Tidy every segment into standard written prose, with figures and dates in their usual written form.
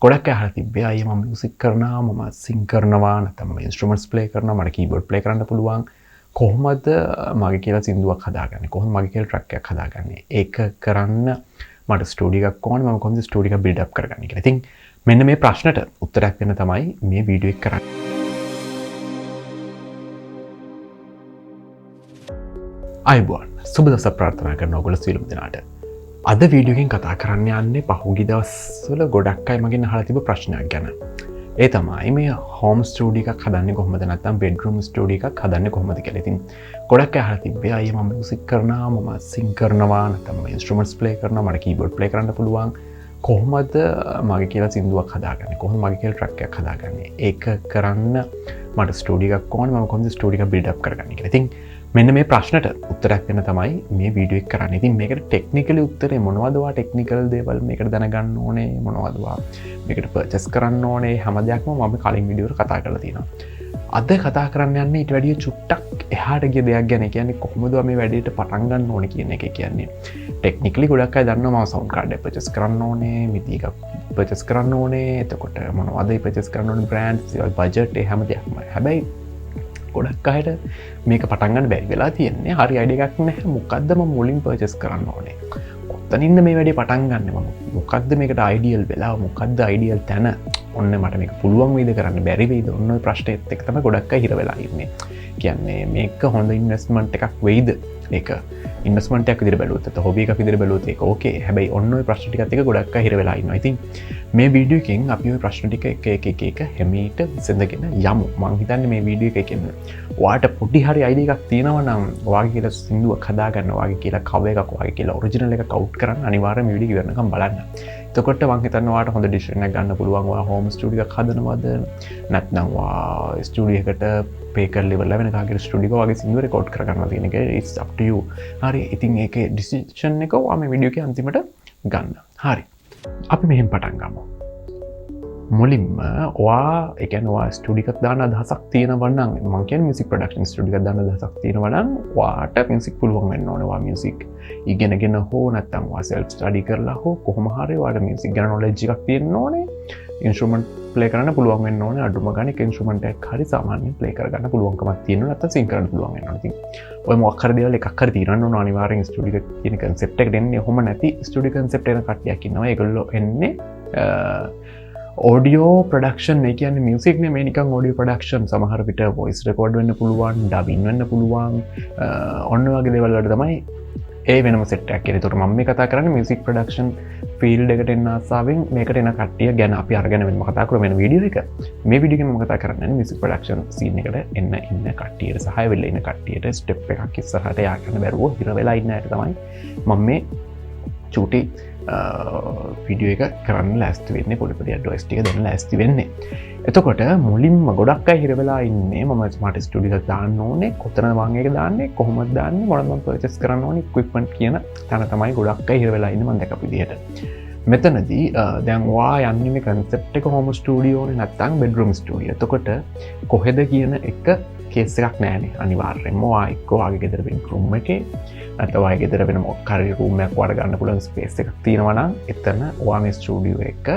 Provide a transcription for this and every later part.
ගොඩක් අහලා තිබ්බේ අයියා මම මියුසික් කරනවා මම සිං කරනවා නැත්නම් මම ඉන්ස්ට්‍රුමන්ට්ස් ප්ලේ කරනවා මට කීබෝඩ් ප්ලේ කරන්න පුළුවන් කොහොමද මගේ කියලා සින්දුවක් හදාගන්නේ කොහොමද මගේ කියලා ට්‍රැක් එකක් හදාගන්නේ ඒක කරන්න මට ස්ටුඩියෝ එකක් ඕනේ මම කොහොමද ස්ටුඩියෝ එක බිල්ඩ් අප් කරගන්නේ කියලා. ඉතින් මෙන්න මේ ප්‍රශ්නට උත්තරයක් දෙන්න තමයි මේ වීඩියෝ එක කරන්නේ. අයබෝන් සුබ දවසක් ප්‍රාර්ථනා කරන ඔයගොල්ලෝ සියලුම දෙනාට. අද වීඩියෝ එකෙන් කතා කරන්න යන්නේ පහුගිය දවස්වල ගොඩක් අය මගෙන් අහලා තිබ්බ ප්‍රශ්නයක් ගැන. ඒ තමයි මේ හෝම් ස්ටුඩියෝ එකක් හදන්නේ කොහොමද නැත්නම් බෙඩ්රූම් ස්ටුඩියෝ එකක් හදන්නේ කොහොමද කියලා. ඉතින් ගොඩක් අය අහලා තිබ්බේ අයියා මම මියුසික් කරනවා මම සිං කරනවා නැත්නම් මම ඉන්ස්ට්‍රුමන්ට්ස් ප්ලේ කරනවා මට කීබෝඩ් ප්ලේ කරන්න පුළුවන් කොහොමද මගේ කියලා සින්දුවක් හදාගන්නේ කොහොමද මගේ කියලා ට්‍රැක් එකක් හදාගන්නේ ඒක කරන්න මට ස්ටුඩියෝ එකක් ඕනේ මම කොහොමද ස්ටුඩියෝ එක බිල්ඩ් අප් කරගන්නේ කියලා. ඉතින් මෙන්න මේ ප්‍රශ්නට උත්තරයක් දෙන්න තමයි මේ වීඩියෝ එක කරන්නේ. ඉතින් මේකට ටෙක්නිකලි උත්තරේ මොනවද? වා ටෙක්නිකල් දේවල් මේකට දැනගන්න ඕනේ මොනවද? වා මේකට පර්චේස් කරන්න ඕනේ හැම දෙයක්ම මම කලින් වීඩියෝ වල කතා කරලා තියෙනවා. අද කතා කරන්න යන්නේ ඊට වැඩිය චුට්ටක් එහාට ගිය දෙයක් ගැන. කියන්නේ කොහොමද මේ වැඩේට පටන් ගන්න ඕනේ කියන එක. කියන්නේ ටෙක්නිකලි ගොඩක් අය දන්නවා මම සවුන්ඩ් කාඩ් එක පර්චේස් කරන්න ඕනේ, මිටි එකක් පර්චේස් කරන්න ඕනේ. එතකොට මොනවද පර්චේස් කරන්න ඕනේ බ්‍රෑන්ඩ්ස්, බජට් ඒ හැම දෙයක්ම. හැබැයි ගොඩක් අයට මේක පටන් ගන්න බැරි වෙලා තියෙන්නේ. හරි අයිඩියා එකක් නැහැ. මොකද්ද මම මුලින් පර්චේස් කරන්න ඕනේ? කොතනින්ද මේ වැඩේ පටන් ගන්නෙ මම? මොකද්ද මේකට අයිඩියල් වෙලාව? මොකද්ද අයිඩියල් තැන? ඔන්න මට මේක පුළුවන් වෙයිද කරන්න බැරි වෙයිද? ඔන්න ඔය ප්‍රශ්නෙත් එක්ක තමයි ගොඩක් අය හිර වෙලා ඉන්නේ. කියන්නේ මේක හොඳ ඉන්වෙස්ට්මන්ට් එකක් වෙයිද? ඒක ඉන්වෙස්ට්මන්ට් එකක් විදිහට බැලුවොත් නැත්නම් හොබි එකක් විදිහට බැලුවොත් ඒක ඕකේ. හැබැයි ඔන්න ඔය ප්‍රශ්න ටිකත් එක්ක ගොඩක් අය හිර වෙලා ඉන්නවා. ඉතින් මේ වීඩියෝ එකෙන් අපි ওই ප්‍රශ්න ටික එක හැමීට විසඳගෙන යමු. මම හිතන්නේ මේ වීඩියෝ එකෙන් ඔයාට පොඩි හරි අයිඩියා එකක් තියෙනවා නම් ඔයාගේ කියලා සින්දුවක් හදාගන්න, ඔයාගේ කියලා කවර් එකක්, ඔයාගේ කියලා ඔරිජිනල් එකක් අවුට් කරන්න අනිවාර්යයෙන් මේ වීඩියෝ ඉවරනකම් බලන්න. එතකොට මම හිතන්නේ ඔයාට හොඳ ඩිසිෂන් එකක් ගන්න පුළුවන්. ඔයා හෝම් ස්ටුඩියෝ එකක් හදනවද නැත්නම් ඔයා ස්ටුඩියෝ එකට පේ කරලා ඉවරලා වෙන කාගේ ස්ටුඩියෝ එකක ඔයාගේ සින්දුව රෙකෝඩ් කරගන්නවා කියන එක it's up to you. හරි. ඉතින් ඒකේ ඩිසිෂන් එක ඔයා මේ වීඩියෝ එකේ අන්තිමට ගන්න. හරි. අපි මෙහෙම පටන් ගමු. මුලින්ම ඔයා ඒ කියන්නේ ඔයා ස්ටුඩියෝ එකක් දාන්න අදහසක් තියෙනවා නම් මම කියන්නේ මියුසික් ප්‍රොඩක්ෂන් ස්ටුඩියෝ එකක් දාන්න අදහසක් තියෙනවා නම් ඔයාට මියුසික් පුළුවන් වෙන්න ඕනේ. ඔයා මියුසික් ඉගෙනගෙන හෝ නැත්නම් ඔයා සෙල්ෆ් ස්ටඩි කරලා හෝ කොහොම හරි ඔයාට මියුසික් ගැන නොලෙජ් එකක් තියෙන්න ඕනේ. ඉන්ස්ට්‍රුමන්ට් ප්ලේ කරන්න පුළුවන් වෙන්න ඕනේ. අඩුම ගානේ එක ඉන්ස්ට්‍රුමන්ට් එකක් හරි සාමාන්‍යයෙන් ප්ලේ කරගන්න පුළුවන්කමක් තියෙනවා. නැත්නම් සිං කරන්න පුළුවන් වෙන්න ඕනේ. ඉතින් ඔය මොකක් හරි දේවල් එකක් හරි තියෙන්න ඕන අනිවාර්යෙන් ස්ටුඩියෝ එක කියන concept එකට එන්නේ. ඔහොම නැති ස්ටුඩියෝ concept එන කට්ටියක් ඉන්නවා. ඒගොල්ලෝ එන්නේ ඔඩියෝ ප්‍රඩක්ෂන් එක කියන්නේ මියුසික් නෙමෙයි නිකන් ඔඩියෝ ප්‍රොඩක්ෂන්. සමහර විට වොයිස් රෙකෝඩ් වෙන්න පුළුවන්, ඩබින් වෙන්න පුළුවන්. ඔන්න වගේ දේවල් වලට තමයි ඒ වෙනම සෙට් එකක්. ඒතකොට මම මේ කතා කරන්නේ මියුසික් ප්‍රොඩක්ෂන් ෆීල්ඩ් එකට එන්න ආසාවෙන් මේකට එන කට්ටිය ගැන අපි අරගෙන වෙනම කතා කරමු වෙන වීඩියෝ එක. මේ වීඩියෝ එකේ මම කතා කරන්නේ මියුසික් ප්‍රොඩක්ෂන් සීන් එකට එන්න ඉන්න කට්ටියට සහාය වෙලා ඉන්න කට්ටියට ස්ටෙප් එකක් ඉස්සරහට යා ගන්න බැරුව හිර වෙලා ඉන්න අයට තමයි මම මේ චූටි වීඩියෝ එක කරන්න ලෑස්ති වෙන්නේ. පොඩි ඇඩ්වයිස් ටික දෙන්න ලෑස්ති වෙන්නේ. එතකොට මුලින්ම ගොඩක් අය හිර වෙලා ඉන්නේ මම ස්මාර්ට් ස්ටුඩියෝ එකක් දාන්න ඕනේ, කොතනද මම ඒක දාන්නේ, කොහොමද දාන්නේ, මොනවද මම පර්චේස් කරන්න ඕනේ, ඉක්විප්මන්ට් කියන තැන තමයි ගොඩක් අය හිර වෙලා ඉන්නේ මම දැකපු විදිහට. මෙතනදී දැන් ඔයා යන්නේ මේ concept එක හෝම් ස්ටුඩියෝනේ නැත්නම් බෙඩ්රූම් ස්ටුඩියෝ. එතකොට කොහෙද කියන එක කේස් එකක් නෑනේ. අනිවාර්යෙන්ම ඔයා එක්ක ඔයාගේ ගෙදර බෙඩ්රූම් එකේ නැත්නම් ඔයාගේ ගෙදර වෙන මොකක් හරි රූම් එකක් වඩ ගන්න පුළුවන් ස්පේස් එකක් තියෙනවා නම් එතන ඔයා මේ ස්ටුඩියෝ එක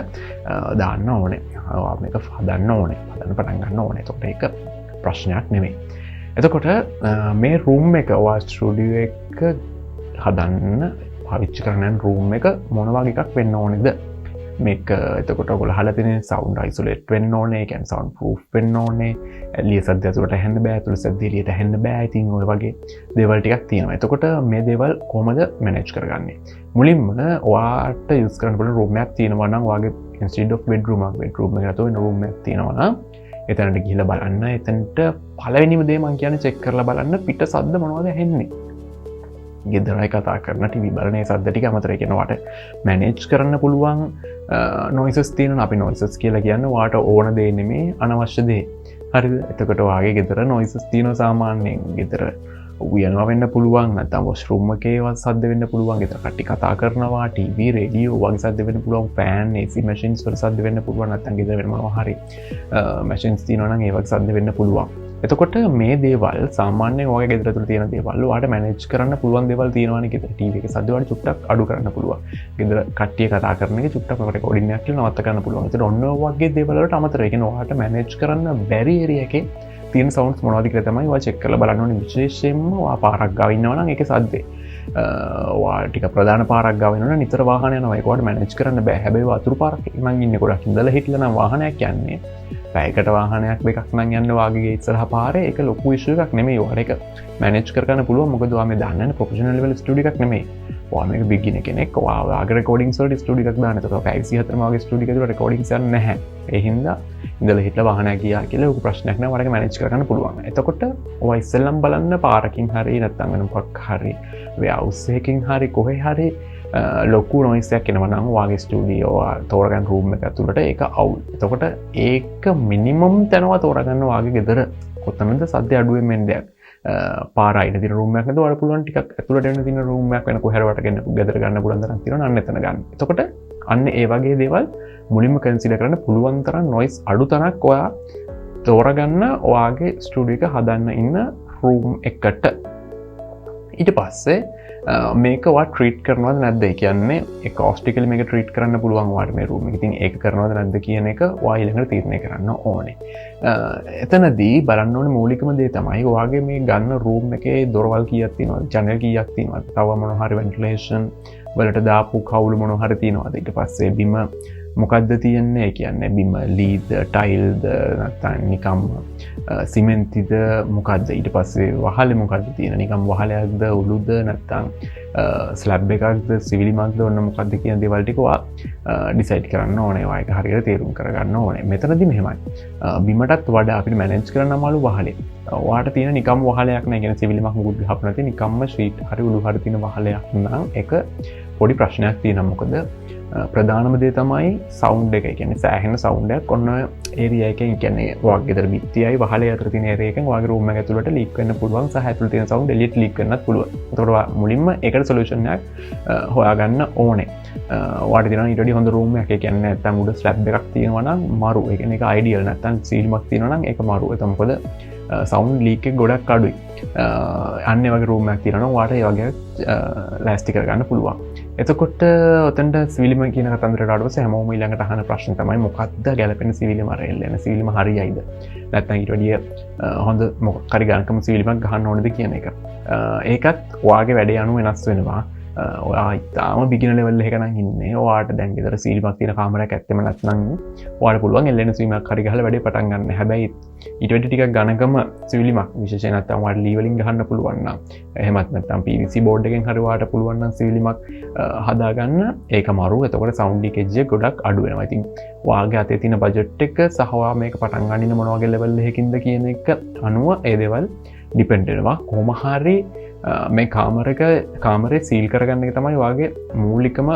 දාන්න ඕනේ. ඔයා මේක හදන්න ඕනේ. හදන්න පටන් ගන්න ඕනේ. එතකොට ඒක ප්‍රශ්නයක් නෙමෙයි. එතකොට මේ රූම් එක ඔයා ස්ටුඩියෝ එක හදන්න පාවිච්චි කරන රූම් එක මොන වගේ එකක් වෙන්න ඕනේද? මේක එතකොට ඔයගොල්ලෝ අහලා තියෙන සවුන්ඩ් අයිසොලේට් වෙන්න ඕනේ, ඒ කියන්නේ සවුන්ඩ් ප්‍රූෆ් වෙන්න ඕනේ, එළිය සද්ද ඇතුළට ඇහෙන්න බෑ, ඇතුළ සද්ද එළියට ඇහෙන්න බෑ. ඉතින් ඔය වගේ දේවල් ටිකක් තියෙනවා. එතකොට මේ දේවල් කොහොමද මැනේජ් කරගන්නේ? මුලින්ම ඔයාට යූස් කරන්න පුළුවන් රූම් එකක් තියෙනවා නම් ඔයාගේ instead of bedroom එකක් නැතුව වෙන රූම් එකක් තියෙනවා නම් එතනට ගිහිල්ලා බලන්න. එතනට පළවෙනිම දේ මම කියන්නේ චෙක් කරලා බලන්න පිට සද්ද මොනවද ඇහෙන්නේ. ගෙදරයි කතා කරන ටීවී බලන ඒ සද්ද ටික අමතර කියනවාට මැනේජ් කරන්න පුළුවන් නොයිසස් තියෙනවා. අපි නොයිසස් කියලා කියන්නේ ඔයාට ඕන දේ නෙමෙයි අනවශ්‍ය දේ. හරිද? එතකොට ඔයාගේ ගෙදර නොයිසස් තියෙනවා සාමාන්‍යයෙන්. ගෙදර උයනවා වෙන්න පුළුවන්, නැත්නම් වොෂ්රූම් එකේවත් සද්ද වෙන්න පුළුවන්, ගෙදර කට්ටිය කතා කරනවා, ටීවී, රේඩියෝ වගේ සද්ද වෙන්න පුළුවන්, ෆෑන්, AC මැෂින්ස් වල සද්ද වෙන්න පුළුවන්, නැත්නම් ගෙදර වෙන මොනවා හරි මැෂින්ස් තියෙනවා නම් ඒ වගේ සද්ද වෙන්න පුළුවන්. එතකොට මේ දේවල් සාමාන්‍ය ඔය ගෙදර තුළ තියෙන දේවල් ඔයාලට මැනේජ් කරන්න පුළුවන් දේවල් තියෙනවා නේ ගෙදර ටීවී එකේ සද්ද වලට චුට්ටක් අඩු කරන්න පුළුවන්. ගෙදර කට්ටිය කතා කරන එක චුට්ටක් රෙකෝඩින් එකක් කියලා නවත්ත ගන්න පුළුවන්. ඒතර ඔන්න ඔය වගේ දේවල් වලට අමතරව ඒ කියන්නේ ඔයාලට මැනේජ් කරන්න බැරි ඒරියා එකේ තියෙන සවුන්ඩ්ස් මොනවද කියලා තමයි ඔයා චෙක් කරලා බලන්න ඕනේ. විශේෂයෙන්ම ඔයා පාරක් ගාව ඉන්නවා නම් ඒකේ සද්දේ ඔයා ටික ප්‍රධාන පාරක් ගාව ඉන්නවා නම් නිතර වාහන යනවා ඒක ඔයාලට මැනේජ් කරන්න බෑ. හැබැයි වතුරු පාරක් මං ඉන්නේ ගොඩක් ඉඳලා හිටලා නම් වාහනයක් යන්නේ පැයකට වාහනයක් දෙකක් නම් යන්න වාගේ ඉස්සරහ පාරේ ඒක ලොකු ඉෂුව එකක් නෙමෙයි. ඔයාලට ඒක මැනේජ් කරගන්න පුළුවන්. මොකද ඔයා මේ දන්නන්නේ ප්‍රොෆෙෂනල් ලෙවල් ස්ටුඩියෝ එකක් නෙමෙයි. ඔයා මේක බිග්ිනර් කෙනෙක්. ඔයාගේ රෙකෝඩින්ග්ස් වලට ස්ටුඩියෝ එකක් දාන්න. ඒක 540 වගේ ස්ටුඩියෝ එකකට රෙකෝඩින්ග්ස් යන්නේ නැහැ. ඒ හින්දා ඉඳලා හිටලා වාහනයක් ගියා කියලා ලොකු ප්‍රශ්නයක් නෑ. ඔයාලට මැනේජ් කරගන්න පුළුවන්. එතකොට ඔයා ඉස්සෙල්ලම් බලන්න පාරකින් හරි නැත්නම් වෙන මොකක් හරි වෙහවුස් එකකින් හරි කොහේ හරි ලොකු නොයිසයක් එනවා නම් ඔයාගේ ස්ටුඩියෝ තෝරගන්න රූම් එක ඇතුළට ඒක අවුල්. එතකොට ඒක මිනිමම් තැනවා තෝරගන්න ඔයාගේ ගෙදර කොතනද සද්ද අඩුවෙන් එන්නේ. පාරයින තින රූම් එකක් නැතුව ඔයාලට පුළුවන් ටිකක් ඇතුළට එන්න තියෙන රූම් එකක් වෙන කොහෙරවට ගෙන ගෙදර ගන්න පුළුවන් තරම් තියෙනවා අන්න එතන ගන්න. එතකොට අන්න ඒ වගේ දේවල් මුලින්ම කන්සිඩර් කරන්න පුළුවන් තරම් නොයිස් අඩු තරක් ඔයා තෝරගන්න ඔයාගේ ස්ටුඩියෝ එක හදන්න ඉන්න රූම් එකට. ඊට පස්සේ මේක වා ට්‍රීට් කරනවද නැද්ද කියන්නේ කොස්ටිකලි මේක ට්‍රීට් කරන්න පුළුවන් වාට මේ රූම් එක. ඉතින් ඒක කරනවද නැද්ද කියන එක ඔයා ඊළඟට තීරණය කරන්න ඕනේ. එතනදී බලන්න ඕනේ මූලිකම දේ තමයි ඔයාගේ මේ ගන්න රූම් එකේ දොරවල් කීයක් තියෙනවද, ජනෙල් කීයක් තියෙනවද, තව මොනවා හරි වෙන්ටිලේෂන් වලට දාපු කවුළු මොනවා හරි තියෙනවද. ඊට පස්සේ බිම මොකක්ද තියෙන්නේ කියන්නේ බිම ලීද ටයිල්ද නැත්නම් නිකම් සිමෙන්තිද මොකක්ද. ඊට පස්සේ වහලේ මොකක්ද තියෙන නිකම් වහලයක්ද උළුද නැත්නම් ස්ලැබ් එකක්ද සිවිලිමක්ද ඔන්න මොකක්ද කියන දේවල් ටික ඔයා ඩිසයිඩ් කරන්න ඕනේ. ඔයා ඒක හරියට තේරුම් කරගන්න ඕනේ. මෙතනදී මෙහෙමයි බිමටත් වඩා අපිට මැනේජ් කරන්න අමාරු වහලේ. ඔයාට තියෙන නිකම් වහලයක් නෑ කියන්නේ සිවිලිමක් මුකුත් ගහපු නැති නිකම්ම ෂීට් හරි උළු හරි තියෙන වහලයක් නම් ඒක පොඩි ප්‍රශ්නයක් තියෙනවා. මොකද ප්‍රධානම දේ තමයි සවුන්ඩ් එක. කියන්නේ සෑහෙන සවුන්ඩ් එකක් ඔන්න ඒරියා එකෙන් කියන්නේ ඔයාගේ ගෙදර බිත්තියයි වහලේ අතර තියෙන ඒරියා එකෙන් ඔයාගේ රූම් එක ඇතුළට ලීක් වෙන්න පුළුවන් සහ ඇතුළේ තියෙන සවුන්ඩ් එළියට ලීක් වෙන්නත් පුළුවන්. ඒතකොට ඔයා මුලින්ම ඒකට සොලියුෂන් එකක් හොයාගන්න ඕනේ. ඔයාට තියෙනවා ඊට වඩා හොඳ රූම් එකක්. ඒ කියන්නේ නැත්තම් උඩ ස්ලැබ් එකක් තියෙනවා නම් මරු. ඒ කියන්නේ ඒක අයිඩියල්. නැත්තම් සීලිමක් තියෙනවා නම් ඒක මරු. ඒක මොකද සවුන්ඩ් ලීක් එක ගොඩක් අඩුයි. අන්න ඒ වගේ රූම් එකක් තියෙනවා නම් ඔයාට ඒ වගේ ලෑස්ති කරගන්න පුළුවන්. එතකොට ඔතන්ට සිවිලිම කියන කතන්දරට අඩුව හැමෝම ඊළඟට අහන ප්‍රශ්න තමයි මොකක්ද ගැලපෙන සිවිලිම රෙල් යන සිවිලිම හරියයිද නැත්නම් ඊට වැඩිය හොඳ මොකක් හරි ගණකම සිවිලිමක් ගහන්න ඕනද කියන එක. ඒකත් ඔයාගේ වැඩේ අනුව වෙනස් වෙනවා. ඔයා ඉතාම බිගිනර් ලෙවල් එකක නම් ඉන්නේ. ඔයාට දැන් ගෙදර සිවිලිමක් තියෙන කාමරයක් ඇත්තෙම නැත්නම් ඔයාට පුළුවන් එල්ලෙන සිවිලිමක් හරි ගහලා වැඩේ පටන් ගන්න. හැබැයි ඊට වැඩි ටිකක් ගණකම සිවිලිමක් විශේෂයෙන් නැත්නම් ඔයාට ලී වලින් ගහන්න පුළුවන් නම් එහෙමත් නැත්නම් PVC බෝඩ් එකෙන් හරි ඔයාට පුළුවන් නම් සිවිලිමක් හදාගන්න ඒක මරු. එතකොට සවුන්ඩ් ලීකේජ් එක ගොඩක් අඩු වෙනවා. ඉතින් ඔයාගේ අතේ තියෙන බජට් එක සහ ඔයා මේක පටන් ගන්න ඉන්න මොන වගේ ලෙවල් එකකින්ද කියන එක අනුව ඒ දේවල් ඩිපෙන්ඩ් වෙනවා. කොහොම හරි මේ කාමරේ සීල් කරගන්න එක තමයි ඔයාගේ මූලිකම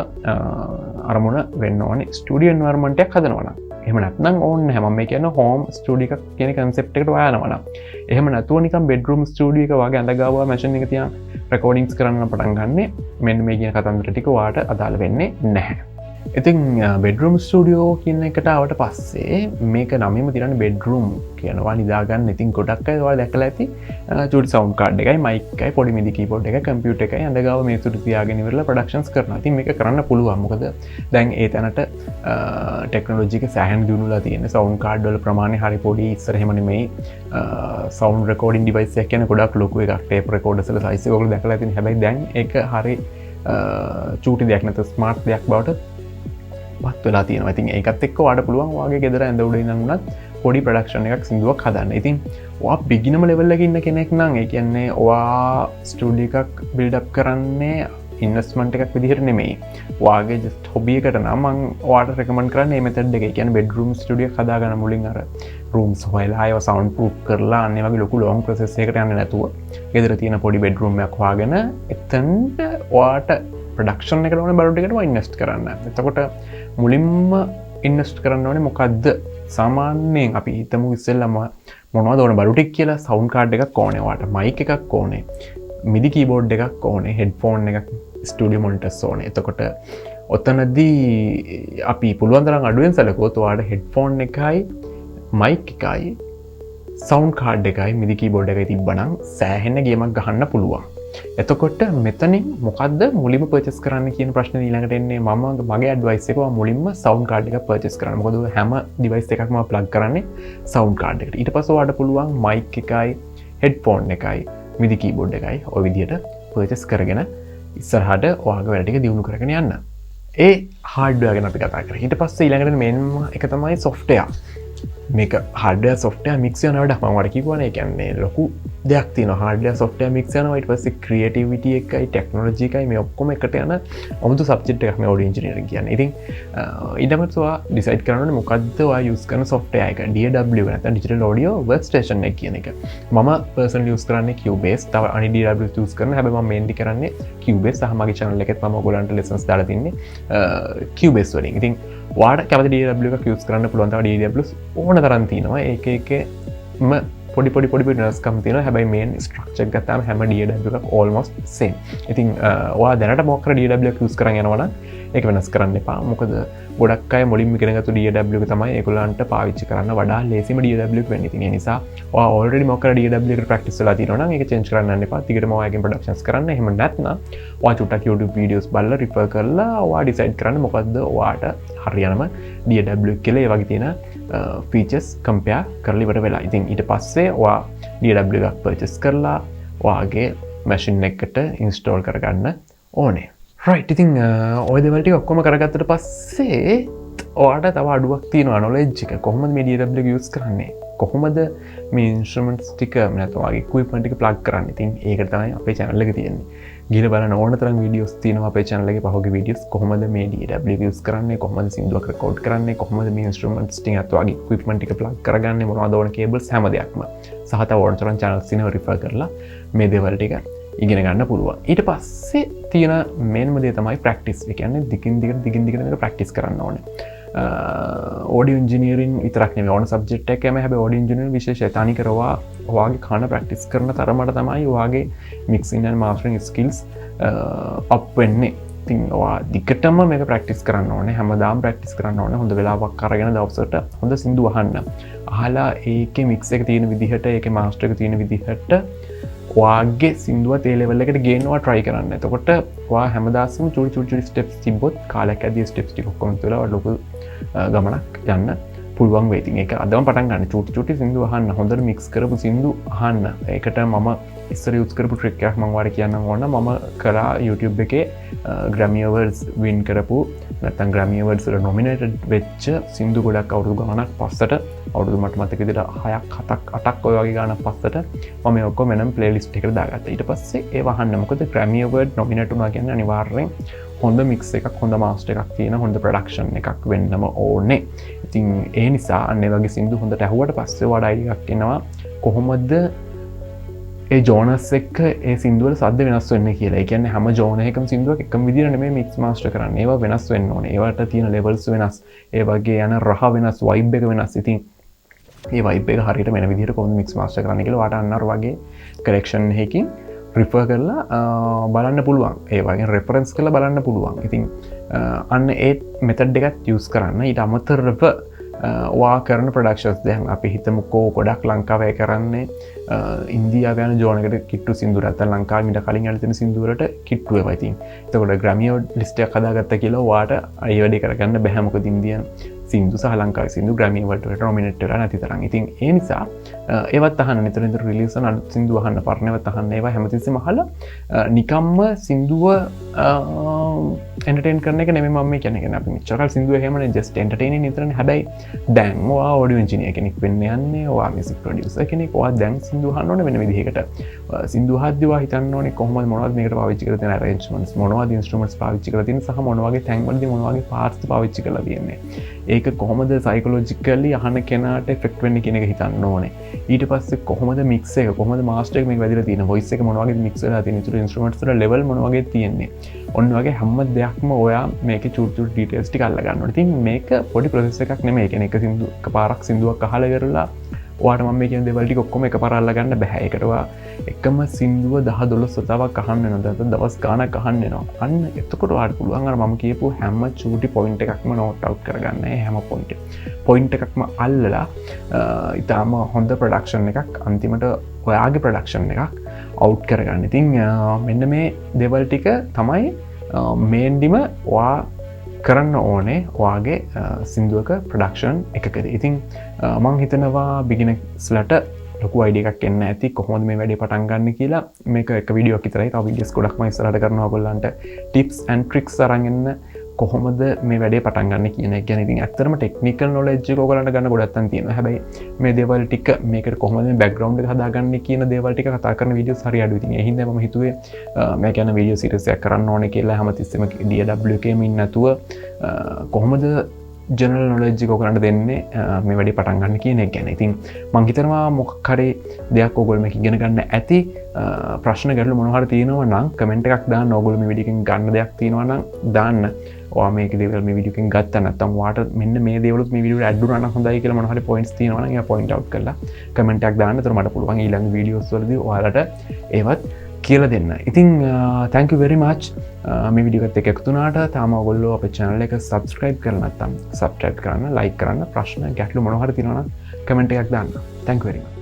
අරමුණ වෙන්න ඕනේ. ස්ටුඩියෝ එන්වයරන්මන්ට් එකක් හදනවා නම්. එහෙම නැත්නම් ඕනේ නැහැ. මම මේ කියන්නේ හෝම් ස්ටුඩියෝ එකක් කියන කන්සෙප්ට් එකට ඔයා යනවා නම්. එහෙම නැතුව නිකන් බෙඩ්රූම් ස්ටුඩියෝ එක වගේ අඳගාවා මැෂින් එක තියන් රෙකෝඩින්ග්ස් කරන්න පටන් ගන්න මෙන්න මේ කියන කතන්දර ටික ඔයාට අදාළ වෙන්නේ නැහැ. ඉතින් බෙඩ්රූම් ස්ටුඩියෝ කියන එකට ආවට පස්සේ මේක නමම තිරන්න බෙඩ්රූම් කියනවා නිදාගන්න. ඉතින් ගොඩක් අය ඔයාලා දැකලා ඇති චූටි සවුන්ඩ් කාඩ් එකයි මයික් එකයි පොඩි මිදි කීබෝඩ් එකයි කම්පියුටර් එකයි අඳගාව මේ සුදු තියාගෙන ඉවරලා ප්‍රොඩක්ෂන්ස් කරනවා. ඉතින් මේක කරන්න පුළුවන්. මොකද දැන් ඒ තැනට ටෙක්නොලොජි එක සෑහෙන දියුණුලා තියෙන සවුන්ඩ් කාඩ් වල ප්‍රමාණය හරි පොඩි. ඉස්සර එහෙම නෙමෙයි. සවුන්ඩ් රෙකෝඩින් ඩිවයිස් එකක් කියන්නේ ගොඩක් ලොකු එකක්. ටේප් රෙකෝඩර්ස් වල සයිස් එක ඔයගොල්ලෝ දැකලා තියෙන. හැබැයි දැන් ඒක හරි චූටි දෙයක් නැත්නම් ස්මාර්ට් දෙයක් බවට පත් වෙලා තියෙනවා. ඉතින් ඒකත් එක්ක ඔයාට පුළුවන් ඔයාගේ ගෙදර ඇඳ උඩ ඉඳන් උනත් පොඩි ප්‍රොඩක්ෂන් එකක් සින්දුවක් හදන්න. ඉතින් ඔයා බිගිනර් ලෙවල් එකේ ඉන්න කෙනෙක් නම් ඒ කියන්නේ ඔයා ස්ටුඩියෝ එකක් බිල්ඩ් අප් කරන්නේ ඉන්වෙස්ට්මන්ට් එකක් විදිහට නෙමෙයි. ඔයාගේ ජස්ට් හොබි එකට නම් මම ඔයාට රෙකමන්ඩ් කරන්නේ මේ මෙතඩ් එක. ඒ කියන්නේ බෙඩ්රූම් ස්ටුඩියෝ එකක් හදාගන්න මුලින් අර රූම්ස් හොයලා ඒව සවුන්ඩ් ප්‍රූෆ් කරලා අන්න ඒ වගේ ලොකු ලොං ප්‍රොසෙස් එකකට යන්නේ නැතුව ගෙදර තියෙන පොඩි බෙඩ්රූම් එකක් හොයාගෙන එතනට ඔයාට ප්‍රොඩක්ෂන් එකට ඕනේ බඩට් එකට ඉන්වෙස්ට් කරන්න. එතකොට මුලින්ම ඉන්වෙස්ට් කරන්න ඕනේ මොකද්ද? සාමාන්‍යයෙන් අපි හිතමු ඉස්සෙල්ලාම මොනවද ඕන බඩු ටික කියලා. සවුන්ඩ් කාඩ් එකක් ඕනේ ඔයාට, මයික් එකක් ඕනේ, මිදි කීබෝඩ් එකක් ඕනේ, හෙඩ්ෆෝන් එකක්, ස්ටුඩියෝ මොනිටර්ස් ඕනේ. එතකොට ඔතනදී අපි පුළුවන් තරම් අඩුවෙන් සැලකුවොත් ඔයාට හෙඩ්ෆෝන් එකයි මයික් එකයි සවන්් කාඩ් එකයි මිදි කීබෝඩ් එකයි තිබ්බනම් සෑහෙන්න ගේමක් ගහන්න පුළුවන්. එතකොට මෙතනින් මොකක්ද මුලින්ම පර්චස් කරන්න කියන ප්‍රශ්න ඊළඟට එන්නේ මගේ ඇඩ්වයිස් එක මුලින්ම සවුන්ඩ් කාඩ් එක පර්චස් කරන්න. මොකද හැම ඩිවයිස් එකක්ම ප්ලග් කරන්නේ සවුන්ඩ් කාඩ් එකට. ඊට පස්සේ ඔයාලට පුළුවන් මයික් එකයි හෙඩ්ෆෝන් එකයි මිදි කීබෝඩ් එකයි ඔය විදිහට පර්චස් කරගෙන ඉස්සරහට ඔයාගේ වැඩ ටික දියුණු කරගෙන යන්න. ඒ හાર્ඩ්වෙයාර් ගැන අපි කතා කරා. ඊට පස්සේ ඊළඟට මේන්ම එක තමයි සොෆ්ට්වෙයාර්. මේක හાર્ඩ්වෙයාර් සොෆ්ට්වෙයාර් මික්ස් වෙන වැඩක් මම ඔයාලට කිව්වනේ. ඒ කියන්නේ ලොකු දෙයක් තියෙනවා. හાર્ඩ්වෙයාර් සොෆ්ට්වෙයාර් මික්ස් වෙනවා. ඊට පස්සේ ක්‍රියේටිවිටි එකයි ටෙක්නොලොජි එකයි මේ ඔක්කොම එකට යන අමුතු සබ්ජෙක්ට් එකක් මේ ඔඩියෝ ඉන්ජිනියරින් කියන්නේ. ඉතින් ඊට පස්සේ ඔයා ඩිසයිඩ් කරන්න ඕනේ මොකද්ද ඔයා යූස් කරන සොෆ්ට්වෙයාර් එක. DAW නැත්නම් ඩිජිටල් ඔඩියෝ වර්ක්ස්ටේෂන් එක කියන එක. මම පර්සනලි යූස් කරන්නේ Cubase. තව අනිත් DAW යූස් කරන හැබැයි මම මේන්ලි කරන්නේ Cubase. සහ මගේ channel එකෙත් මම ඔයගොල්ලන්ට lessons දාලා තින්නේ Cubase වලින්. ඉතින් ඔයාට කැමති DAW එකක් යූස් කරන්න පුළුවන්. තව DAWs ඕන තරම් තියෙනවා. ඒක එකම පොඩි වෙනස්කම් තියෙනවා. හැබැයි මේන් ස්ට්‍රක්චර් ගත්තාම හැම DAW එකක් almost same. ඉතින් ඔයා දැනට මොකක් කර DAW එකක් යූස් කරන් යනවා නම් ඒක වෙනස් කරන්න එපා. මොකද ගොඩක් අය මුලින්ම ඉගෙනගත්තු DAW එක තමයි ඒගොල්ලන්ට පාවිච්චි කරන්න වඩා ලේසිම DAW එක වෙන්නේ. ඉතින් ඒ නිසා ඔයා already මොකක් කර DAW එකට practice වෙලා තියෙනවා නම් ඒක change කරන්න යන්න එපා. ටිකටම ඔයාගෙන් productions කරන්න. එහෙම නැත්නම් ඔයා චුට්ටක් YouTube videos බලලා refer කරලා ඔයා decide කරන්න මොකද්ද ඔයාට හරියනම DAW කියලා ඒ වගේ තියෙන features compare කරලා ඉවර වෙලා. ඉතින් ඊට පස්සේ ඔයා DAW එකක් purchase කරලා ඔයාගේ machine එකට install කරගන්න ඕනේ. right. ඉතින් ඔය දේවල් ටික ඔක්කොම කරගත්තට පස්සේ ඔයාට තව අඩුවක් තියෙනවා knowledge එක. කොහොමද මේ DAW එක use කරන්නේ? කොහොමද මේ instruments ටික නැත්නම් ඔයාගේ equipment ටික plug කරන්නේ? ඉතින් ඒකට තමයි අපේ channel එක තියෙන්නේ. ගිහලා බලන්න ඕන තරම් videos තියෙනවා අපේ channel එකේ පහුගිය videos. කොහොමද මේ DAW use කරන්නේ? කොහොමද සින්දුවක් record කරන්නේ? කොහොමද මේ instruments ටික නැත්නම් ඔයාගේ equipment ටික plug කරගන්නේ? මොනවද ඕන cables හැම දෙයක්ම. සහ තව ඕන තරම් channels තියෙනවා refer කරලා මේ දේවල් ටික ඉගෙන ගන්න පුළුවන්. ඊට පස්සේ තියෙන මේන්ම දේ තමයි ප්‍රැක්ටිස්. ඒ කියන්නේ දිගින් දිගට මේක ප්‍රැක්ටිස් කරන්න ඕනේ. ඔඩියෝ ඉන්ජිනියරින් විතරක් නෙමෙයි ඕන සබ්ජෙක්ට් එකකම හැබැයි ඔඩියෝ ඉන්ජිනියරින් විශේෂයි තනි කරවා ඔයාගේ කන ප්‍රැක්ටිස් කරන තරමට තමයි ඔයාගේ මික්සින් ඇන්ඩ් මාස්ටරින් ස්කිල්ස් අප් වෙන්නේ. ඉතින් ඔයා දිගටම මේක ප්‍රැක්ටිස් කරන්න ඕනේ. හැමදාම ප්‍රැක්ටිස් කරන්න ඕනේ. හොඳ වෙලාවක් අරගෙන දවසට හොඳ සින්දු අහන්න. අහලා ඒකේ මික්ස් එක තියෙන විදිහට ඒකේ මාස්ටර් එක තියෙන විදිහට ඔයාගේ සින්දුව තේ ලෙවල් එකට ගේනවා try කරන්න. එතකොට ඔයා හැමදාසම චුටි ස්ටෙප්ස් තිබ්බොත් කාලයක් ඇද්දී ස්ටෙප්ස් ටික ඔක්කොම තුලා ලොකු ගමනක් යන්න පුළුවන් වෙයි. ඉතින් ඒක අදම පටන් ගන්න. චුටි සින්දු අහන්න. හොඳට මික්ස් කරපු සින්දු අහන්න. ඒකට මම ඉස්සර යූස් කරපු ට්‍රික් එකක් මම ඔයාලට කියන්නම් ඕන. මම කරා YouTube එකේ Grammy Awards win කරපු නැත්නම් Grammy Awards වල nominated වෙච්ච සින්දු ගොඩක් අවුරුදු ගාණක් පස්සට අවුරුදු මට මතක විදිහට 6ක් 7ක් 8ක් ඔය වගේ ගාණක් පස්සට මම මේ ඔක්කොම වෙනම playlist එකකට දාගත්තා. ඊට පස්සේ ඒව අහන්න. මොකද Grammy Award nominate වුණා කියන්නේ අනිවාර්යෙන් හොඳ මික්ස් එකක් හොඳ මාස්ටර් එකක් තියෙන හොඳ ප්‍රොඩක්ෂන් එකක් වෙන්නම ඕනේ. ඉතින් ඒ නිසා අන්න ඒ වගේ සින්දු හොඳට ඇහුවට පස්සේ ඔයාට අයිඩියා එකක් එනවා කොහොමද ඒ ජෝනස් එක්ක ඒ සින්දුවල සද්ද වෙනස් වෙන්නේ කියලා. ඒ කියන්නේ හැම ජෝන එකකම සින්දුවක් එකම විදිහට නෙමෙයි මික්ස් මාස්ටර් කරන්නේ. ඒවා වෙනස් වෙන්න ඕනේ. ඒවට තියෙන ලෙවල්ස් වෙනස්. ඒ වගේ යන රහ වෙනස්, වයිබ් එක වෙනස්. ඉතින් මේ වයිබ් එක හරියට වෙන විදිහට කොහොමද මික්ස් මාස්ටර් කරන්නේ කියලා ඔයාට අන්න අර වගේ කලෙක්ෂන් එකකින් රිෆර් කරලා බලන්න පුළුවන්. ඒ වගේ රෙෆරන්ස් කරලා බලන්න පුළුවන්. ඉතින් අන්න ඒ මෙතඩ් එකත් යූස් කරන්න. ඊට අමතරව වා කරන ප්‍රඩක්ෂන්ස් දැන් අපි හිතමුකෝ ගොඩක් ලංකාවේ කරන්නේ ඉන්දියාව යන ජෝනකට කිට්ටු සින්දු නැත්නම් ලංකාවේ මීට කලින් යන තියෙන සින්දු වලට කිට්ටු ඒවා. ඉතින් එතකොට Grammy ලිස්ට් එකක් හදාගත්තා කියලා ඔයාට අය වැඩි කරගන්න බෑ. මොකද ඉන්දියන් සින්දු සහ ලංකාවේ සින්දු Grammy Award වලට නොමිනේට් වෙලා නැති තරම්. ඉතින් ඒ නිසා ඒවත් අහන්න නිතර රිලීස් කරන අලුත් සින්දු අහන්න පරණවත් අහන්න. ඒවා හැමතිස්සෙම අහලා නිකම්ම සින්දුව එන්ටර්ටේන් කරන එක නෙමෙයි මම මේ කියන්නේ. අපි මෙච්චර සින්දුව එහෙමනේ just entertaining විතරනේ. හැබැයි දැන් ඔයා ඔඩියෝ ඉන්ජිනියර් කෙනෙක් වෙන්න යන්නේ, ඔයා මියුසික් ප්‍රොඩියුසර් කෙනෙක්. ඔයා දැන් සින්දු අහන්න ඕනේ වෙන විදිහකට. සින්දු අහද්දී ඔයා හිතන්න ඕනේ කොහොමද මොනවද මේකට පාවිච්චි කරලා තියෙන arrangements, මොනවද instruments පාවිච්චි කරලා තියෙන සහ මොන වගේ තැන් වලදී මොන වගේ parts පාවිච්චි කරලා තියෙන්නේ. ඒක කොහොමද psychologically අහන කෙනාට effect වෙන්නේ කියන එක හිතන්න ඕනේ. ඊට පස්සේ කොහොමද mix එක, කොහොමද master එක මේක වැදිලා තියෙන, voice එක මොන වගේ mix වෙලා තියෙන, ඉතුරු instruments වල level මොන වගේ තියෙන්නේ. ඔන්න වගේ හැම දෙයක්ම ඔයා මේකේ චූටි details ටික අල්ල ගන්න ඕනේ. ඉතින් මේක පොඩි process එකක් නෙමෙයි. ඒ කියන්නේ එක සින්දු එකපාරක් සින්දුවක් අහලා ඉවරලා ඔයාට මම මේ කියන දේවල් ටික ඔක්කොම එකපාරට අල්ලගන්න බෑ. ඒකටවා එකම සින්දුව 10-12 සතාවක් අහන්න වෙනවා. දවස් ගාණක් අහන්න වෙනවා. අන්න එතකොට ඔයාට පුළුවන් අර මම කියපු හැම චූටි පොයින්ට් එකක්ම නෝට් අවුට් කරගන්න. හැම පොයින්ට් එකක්ම අල්ලලා ඉතාලම හොඳ ප්‍රොඩක්ෂන් එකක් අන්තිමට ඔයාගේ ප්‍රොඩක්ෂන් එකක් අවුට් කරගන්න. ඉතින් මෙන්න මේ දේවල් ටික තමයි මේන්ඩිම ඔයා කරන්න ඕනේ ඔයාගේ සින්දුවක ප්‍රඩක්ෂන් එකකද. ඉතින් මං හිතනවා බිගිනර්ස්ලට ලොකු අයිඩියා එකක් එන්න ඇති කොහොමද මේ වැඩේ පටන් ගන්න කියලා. මේක එක වීඩියෝ එකක් විතරයි. තව වීඩියෝස් ගොඩක්ම ඉස්සරහට කරනවා ඔයගොල්ලන්ට ටිප්ස් ඇන්ඩ් ට්‍රික්ස් අරන් එන්න කොහොමද මේ වැඩේ පටන් ගන්න කියන එක ගැන. ඉතින් ඇත්තටම ටෙක්නිකල් නොලෙජ් එක ඔයගොල්ලන්ට ගන්න ගොඩක් තන් තියෙනවා. හැබැයි මේ දේවල් ටික මේකට කොහොමද මේ බෑග්ග්‍රවුන්ඩ් එක හදාගන්නේ කියන දේවල් ටික කතා කරන වීඩියෝස් හරි අඩුයි. ඉතින් ඒ හින්දා මම හිතුවේ මේ ගැන වීඩියෝ සීරීස් එකක් කරන්න ඕනේ කියලා. හැමතිස්සෙම DAW එකේම ඉන්න නැතුව කොහොමද ජනරල් නොලෙජ් එක ඔයගොල්ලන්ට දෙන්නේ මේ වැඩේ පටන් ගන්න කියන එක ගැන. ඉතින් මං හිතනවා මොකක් හරි දෙයක් ඔයගොල්ලෝ මේක ඉගෙන ගන්න ඇති. ප්‍රශ්න ගැටලු මොනවා හරි තියෙනවා නම් කමෙන්ට් එකක් දාන්න. ඔයගොල්ලෝ මේ වීඩියෝ එකෙන් ගන්න දෙයක් තියෙනවා නම් දාන්න. ඔයා මේක දේවල් මේ වීඩියෝ එකෙන් ගත්තා නැත්නම් ඔයාට මෙන්න මේ දේවලුත් මේ වීඩියෝ එකට ඇඩ් වුණා නම් හොඳයි කියලා මොනවා හරි පොයින්ට්ස් තියෙනවා නම් ඒවා පොයින්ට් අවුට් කරලා කමෙන්ට් එකක් දාන්න. එතකොට මට පුළුවන් ඊළඟ වීඩියෝස් වලදී ඔයාලට ඒවත් කියලා දෙන්න. ඉතින් thank you very much මේ වීඩියෝ එකත් එක්ක එකතු වුණාට. තාම ඔයගොල්ලෝ අපේ channel එක subscribe කරලා නැත්නම් subscribe කරන්න, like කරන්න, ප්‍රශ්න ගැටලු මොනවා හරි තියෙනවා නම් කමෙන්ට් එකක් දාන්න. thank you very much.